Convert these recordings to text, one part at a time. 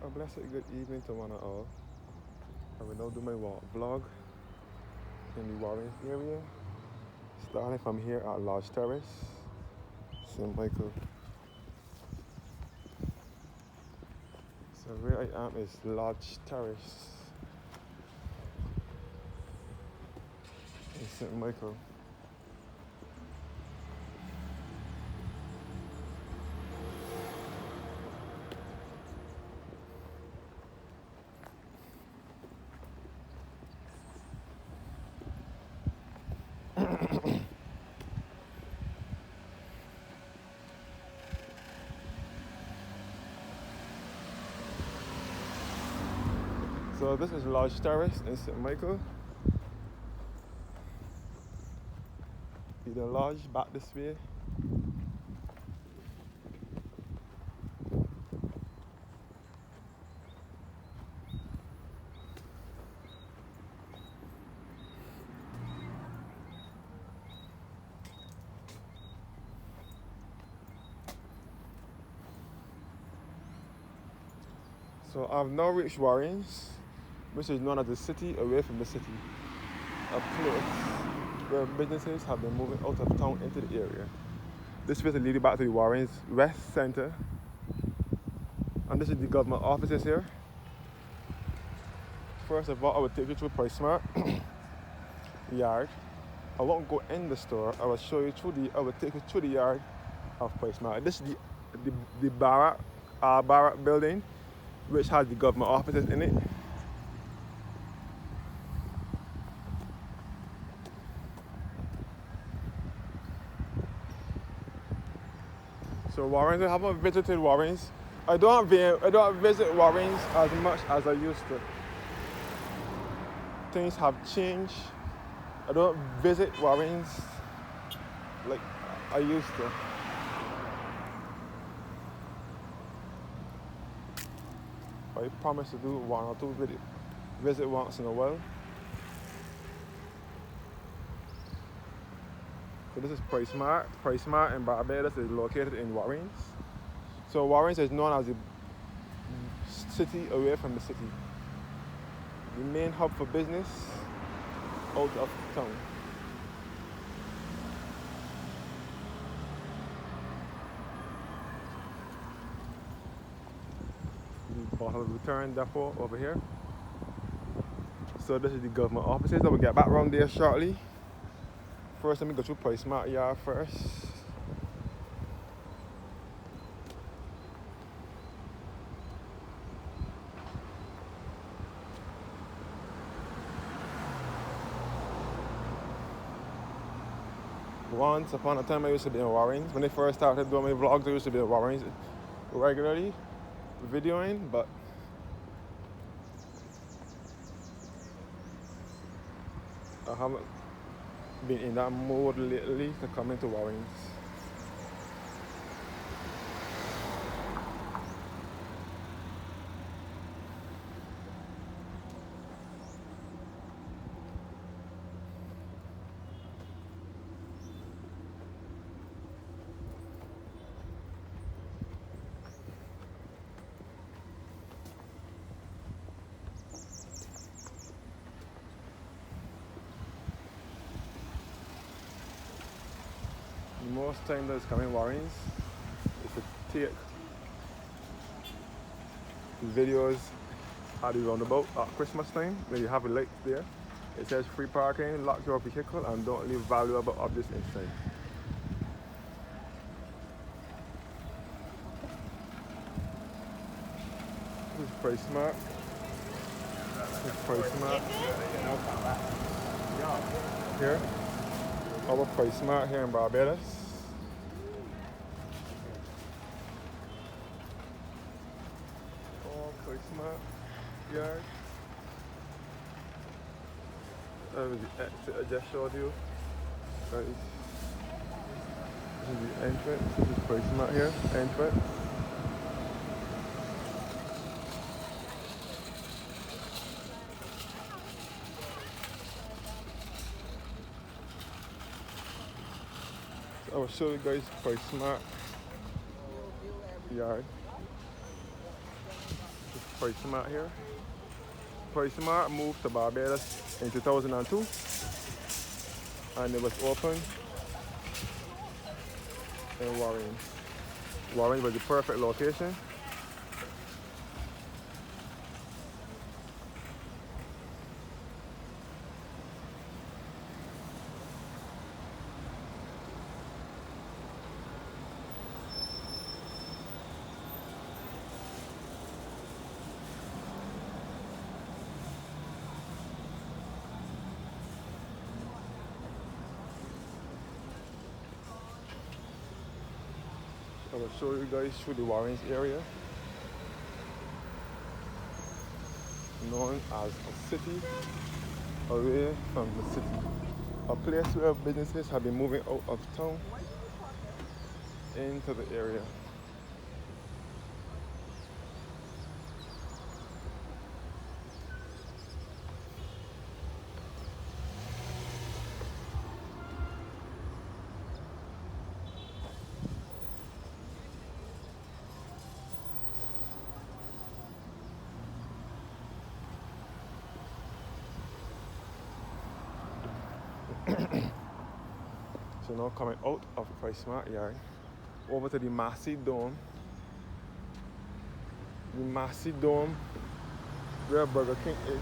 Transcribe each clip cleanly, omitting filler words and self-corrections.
A blessed good evening to one and all. I will now do my walk vlog in the Warren area, starting from here at Lodge Terrace, St. Michael. So where I am is Lodge Terrace in St. Michael. So this is Lodge Terrace in St. Michael. The lodge back this way. So I've now reached Warrens, which is known as the city away from the city. A place where businesses have been moving out of town into the area. This way is leading back to the Warrens West Center. And this is the government offices here. First of all, I will take you through PriceSmart yard. I won't go in the store. I will show you I will take you through the yard of PriceSmart. This is the Barrack building, which has the government offices in it. So Warrens, I haven't visited Warrens. I don't visit Warrens as much as I used to. Things have changed. I don't visit Warrens like I used to. I promise to do one or two visit once in a while. So this is PriceSmart. PriceSmart in Barbados is located in Warrens. So Warrens is known as the city away from the city. The main hub for business out of town. The bottle return depot over here. So this is the government offices. I will get back around there shortly. First, let me go through PriceSmart yard first. Once upon a time, I used to be in Warrens. When I first started doing my vlogs, I used to be in Warrens regularly, videoing, but I haven't been in that mode lately to come into Warrens. Most time that is coming Warrens is to take videos at the roundabout at Christmas time, where you have a light there. It says free parking, lock your vehicle, and don't leave valuable objects inside. This is PriceSmart. This is PriceSmart. Here. Our PriceSmart here in Barbados. PriceSmart yard. That was the exit I just showed you. Guys, this is the entrance. This is PriceSmart here, entrance. So I will show you guys PriceSmart yard. Price Smart here. Price Smart moved to Barbados in 2002 and it was opened in Warren. Warren was the perfect location. I will show you guys through the Warrens area, known as a city away from the city. A place where businesses have been moving out of town into the area. So now coming out of Price Smart Yard, over to the Massey Dome. The Massey Dome, where Burger King is.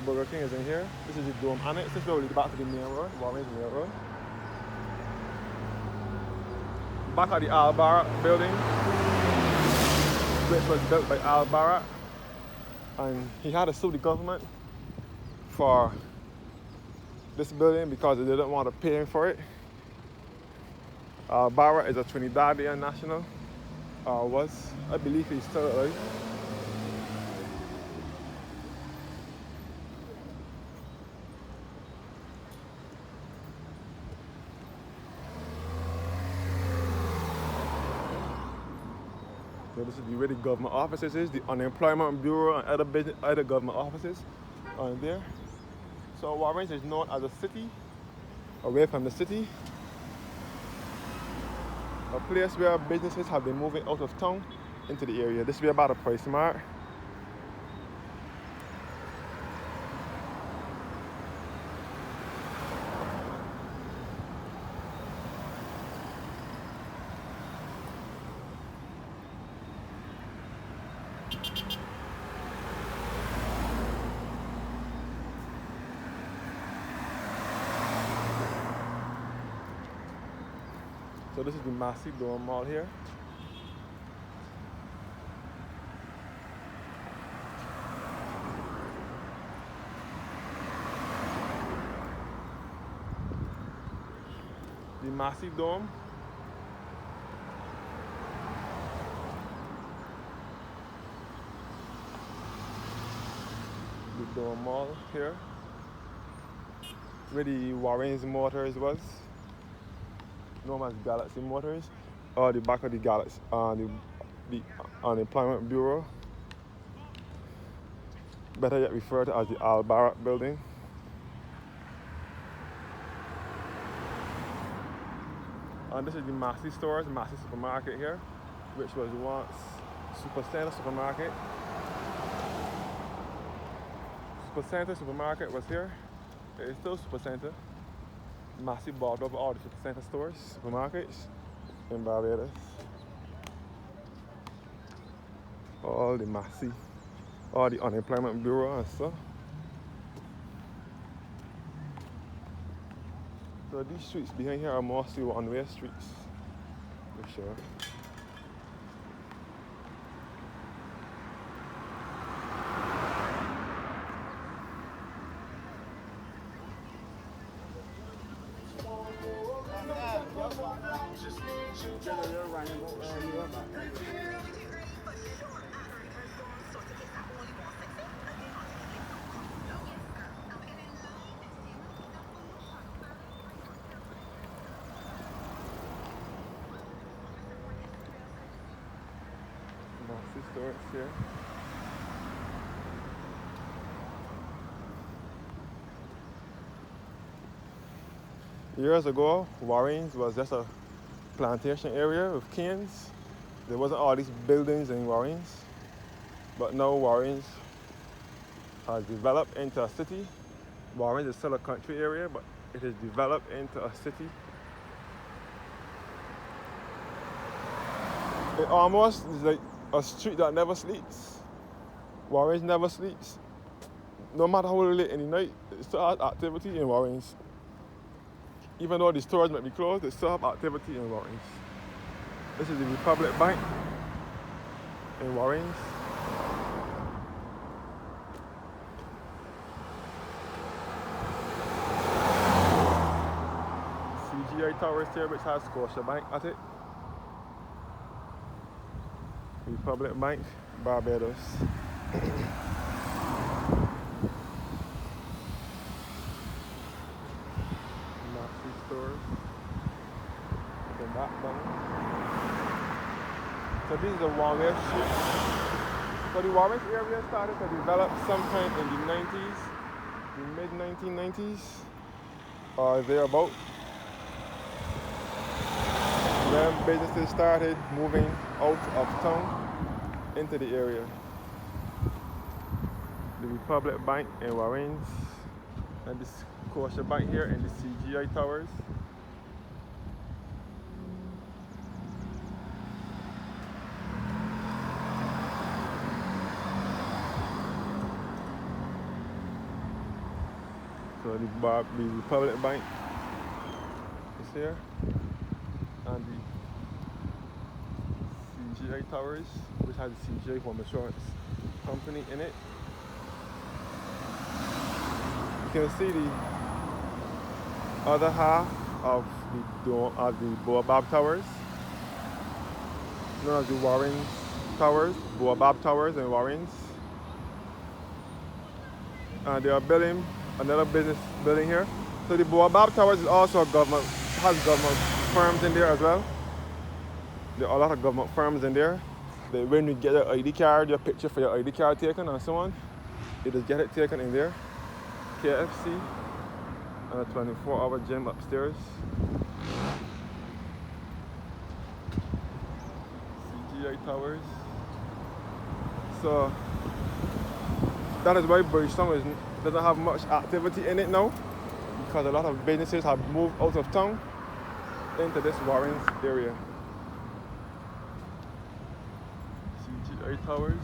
Burger King is in here. This is the dome annex. This is where we lead back to the main road, Warren's main road. Back at the Al Barat building, which was built by Al Barat. And he had to sue the government for this building because they didn't want to pay him for it. Barra is a Trinidadian national, was. I believe he's still alive. So this is where the government offices is, the Unemployment Bureau and other government offices are in there. So Warrens is known as a city, away from the city. A place where businesses have been moving out of town into the area. This will be about a Price Smart. So this is the Massey Dome Mall here. The Massey Dome. The Dome Mall here. Where the Warrens Motors was. Known as Galaxy Motors, or the back of the Galaxy, the Unemployment Bureau, better yet referred to as the Al Barat building. And this is the Massey stores, Massey supermarket here, which was once Supercenter supermarket. Supercenter supermarket was here. It is still Supercenter. Massey bought over all the Supercenter stores, supermarkets in Barbados. All the Massey, all the Unemployment Bureau and stuff. So these streets behind here are mostly one-way streets, for sure. Massey stores here. Years ago, Warrens was just a plantation area with canes. There wasn't all these buildings in Warrens, but now Warrens has developed into a city. Warrens is still a country area, but it has developed into a city. It almost is like a street that never sleeps. Warrens never sleeps. No matter how late in the night, it still has activity in Warrens. Even though the stores might be closed, they still have activity in Warrens. This is the Republic Bank in Warrens. CGI Towers here, which has Scotiabank at it. Republic Bank, Barbados. Maxi stores. The back down. So this is the Warren Street. So the Warren area started to develop sometime in the 90s, the mid-1990s, or thereabout. Then businesses started moving out of town into the area. The Republic Bank in Warrens, and the Scotia Bank here in the CGI Towers. So the Republic Bank is here, and the CGI Towers, which has the CGI Home Insurance Company in it. You can see the other half of the Baobab Towers, known as the Warrens Towers, Baobab Towers in Warrens. And they are building another business building here. So the Baobab Towers is also has government firms in there as well. There are a lot of government firms in there. When you get your ID card, your picture for your ID card taken and so on, you just get it taken in there. KFC and a 24-hour gym upstairs. CGI Towers. So that is why Bridgetown doesn't have much activity in it now, because a lot of businesses have moved out of town into this Warrens area. CGI Towers.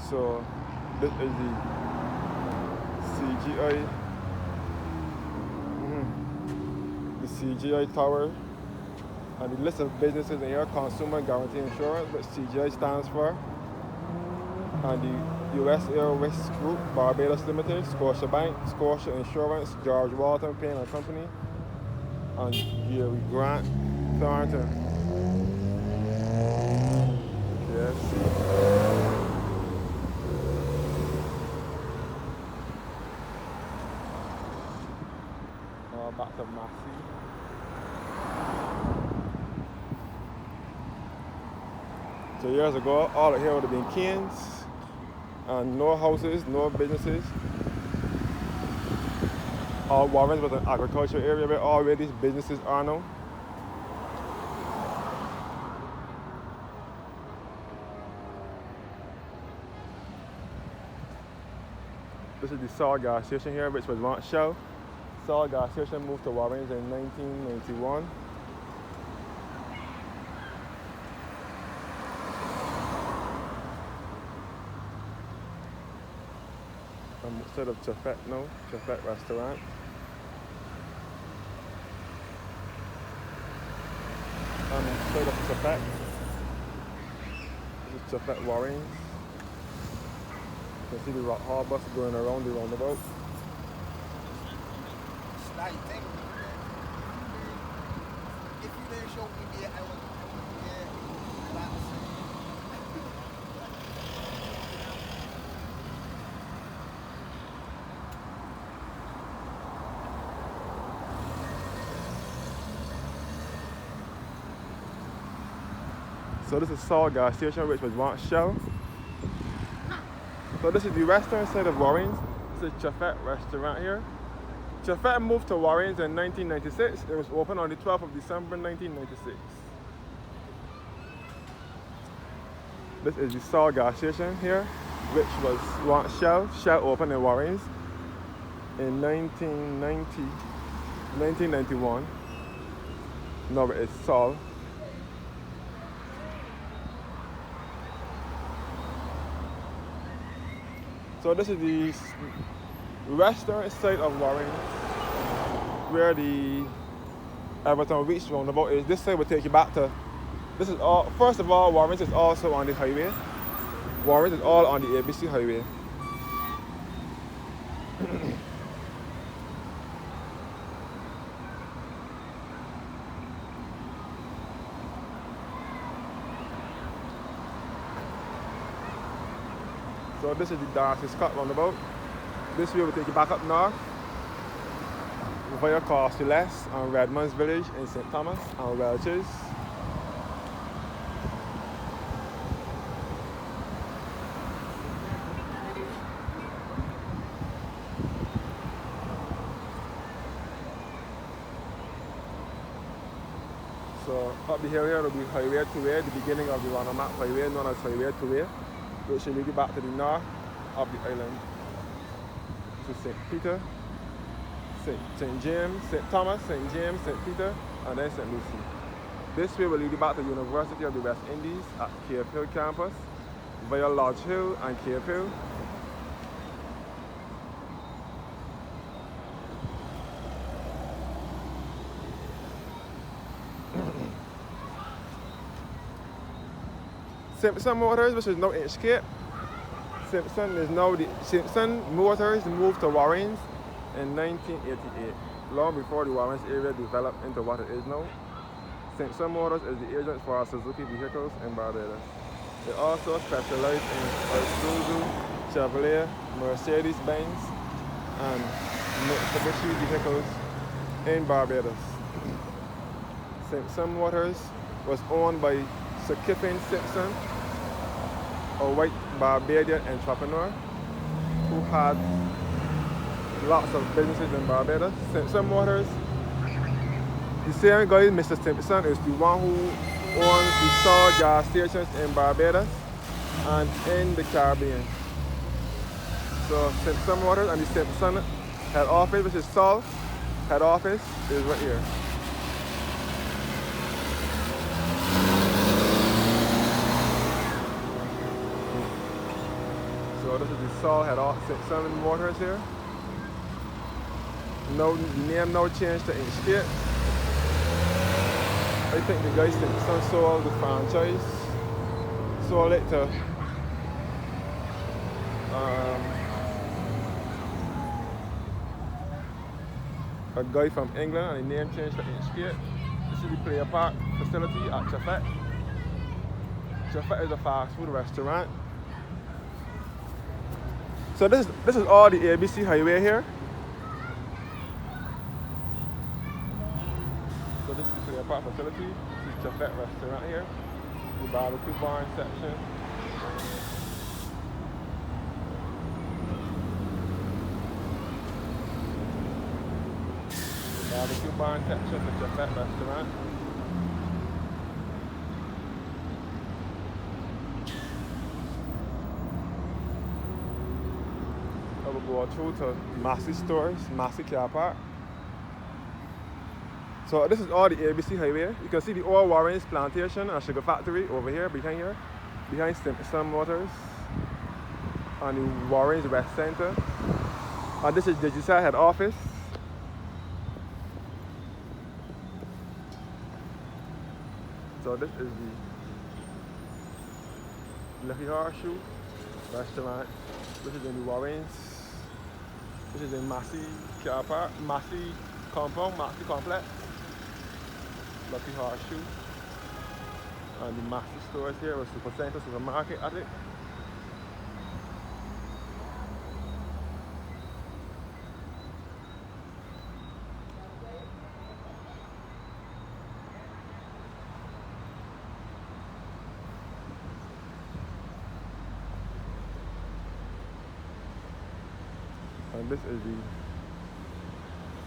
So this is the CGI Tower, and the list of businesses in here: Consumer Guarantee Insurance, which CGI stands for, and the US Air Risk Group, Barbados Limited, Scotia Bank, Scotia Insurance, George Walton Payne and Company, and Gary Grant Thornton. KFC. Back to Maxi. So years ago, all of here would have been canes and no houses, no businesses. All Warrens was an agricultural area where all where these businesses are now. This is the Saw gas station here, which was once Shell. Saw gas station moved to Warrens in 1991. Instead of Chafet now, Chafet restaurant. Instead of Chafet, this is Chafet Warrens. You can see the Rock Hall bus going around the roundabout. If you didn't show me yet, I would So this is Saul gas station, which was once Shell. So this is the western side of Warrens. This is Chafet restaurant here. Chafet moved to Warrens in 1996. It was opened on the 12th of December 1996. This is the Saul gas station here, which was once Shell. Shell opened in Warrens in 1991. Now it's Saul. So this is the western side of Warrens, where the Everton Reach roundabout is. This side will take you back to, this is all, first of all, Warrens is also on the highway. Warrens is all on the ABC highway. So this is the Darcy Scott roundabout. This way will take you back up north via Castellet and Redmonds Village in St. Thomas and Welches. So up the hill here will be Highway 2A, the beginning of the Roanoke Highway, known as Highway 2A, which will lead you back to the north of the island. To St. Peter, St. James, St. Thomas, St. James, St. Peter, and then St. Lucie. This way will lead you back to the University of the West Indies at Cave Hill campus via Lodge Hill and Cave Hill. Simpson Motors, which is now Inchcape. Simpson Motors moved to Warrens in 1988, long before the Warrens area developed into what it is now. Simpson Motors is the agent for our Suzuki vehicles in Barbados. They also specialize in Isuzu, Chevrolet, Mercedes-Benz, and Mitsubishi vehicles in Barbados. Simpson Motors was owned by Sir Kiffin Simpson, a white Barbadian entrepreneur who had lots of businesses in Barbados. Simpson Motors, the same guy, Mr. Simpson, is the one who owns the Saul gas stations in Barbados and in the Caribbean. So Simpson Motors and the Simpson head office, which is Saul head office, is right here. So this is the Saul head office, Simpson Motors here. No, the name now changed to Inchcape. I think the guy Simpson sold the franchise, sold it to a guy from England, and the name changed to Inchcape. This is the Player Park facility at Chafet. Chafet is a fast food restaurant. So this is all the ABC highway here. So this is the Player Park facility. This is Chafet restaurant here. The barbecue barn section. The barbecue barn section for Chafet restaurant. I will go through to Massey stores, Massey car park. So this is all the ABC highway. You can see the old Warrens plantation and sugar factory over here, behind Simpson Motors, and the Warrens West Center. And this is Digicel head office. So this is the Lucky Horseshoe restaurant. This is in the Warrens. This is in Massey car park, Massey compound, Massey complex. Lucky Horseshoe. And the Massey stores here with Supercenter supermarket at it. And this is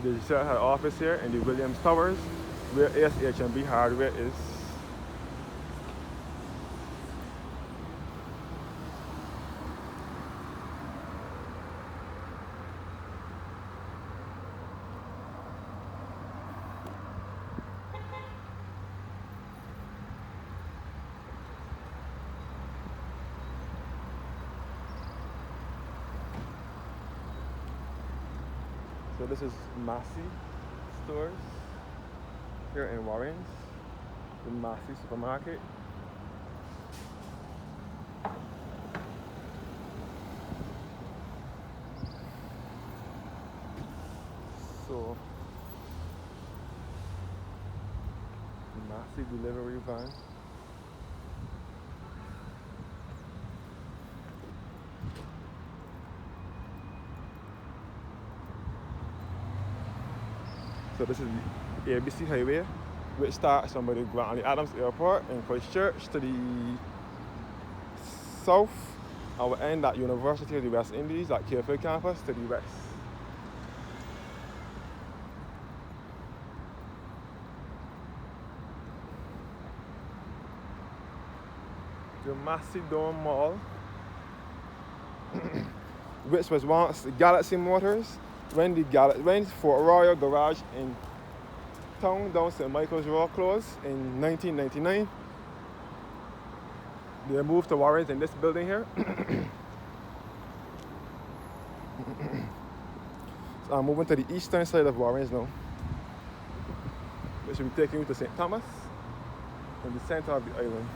the Shell head office here in the Williams Towers, where ASHMB hardware is. So this is Massey stores here in Warrens, the Massey supermarket. So Massey delivery van. So this is the ABC Highway, which starts from the Grantley Adams Airport in Christchurch to the south and will end at University of the West Indies at Carefield campus to the west. The Massey Dome Mall, which was once Galaxy Motors, when Fort Royal Garage in town down St. Michael's Road closed in 1999. They moved to Warrens in this building here. So I'm moving to the eastern side of Warrens now, which will be taking you to St. Thomas in the center of the island.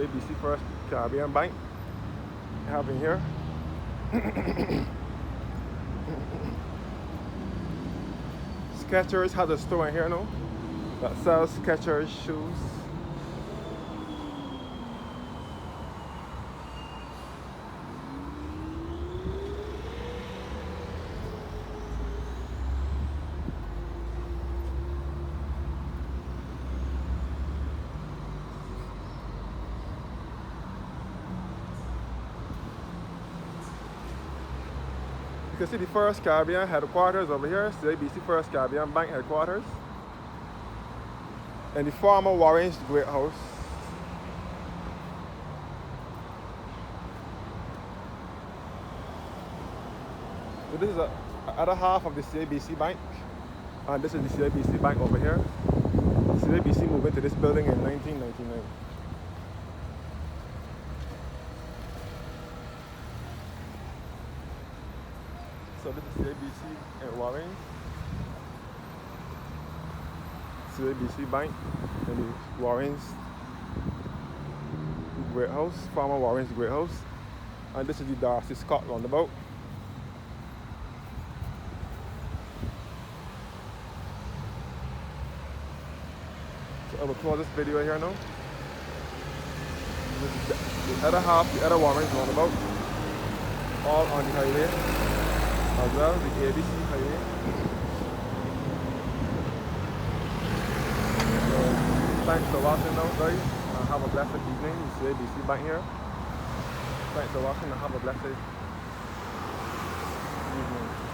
ABC First Caribbean Bank having here. Skechers has a store in here now that sells Skechers shoes. You can see the First Caribbean headquarters over here, CIBC First Caribbean Bank headquarters, and the former Warrens Great House. So this is the other half of the CIBC Bank, and this is the CIBC Bank over here. CIBC moved into this building in 1999. So this is CIBC in Warrens, CIBC Bank in the Warrens Great House, former Warrens Great House, and this is the Darcy Scott roundabout. So I will close this video here now. This is the other half, the other Warrens roundabout, all on the highway. As well, the ABC Highway. So, thanks for watching now, guys, and have a blessed evening. You see ABC Bank here. Thanks for watching and have a blessed evening.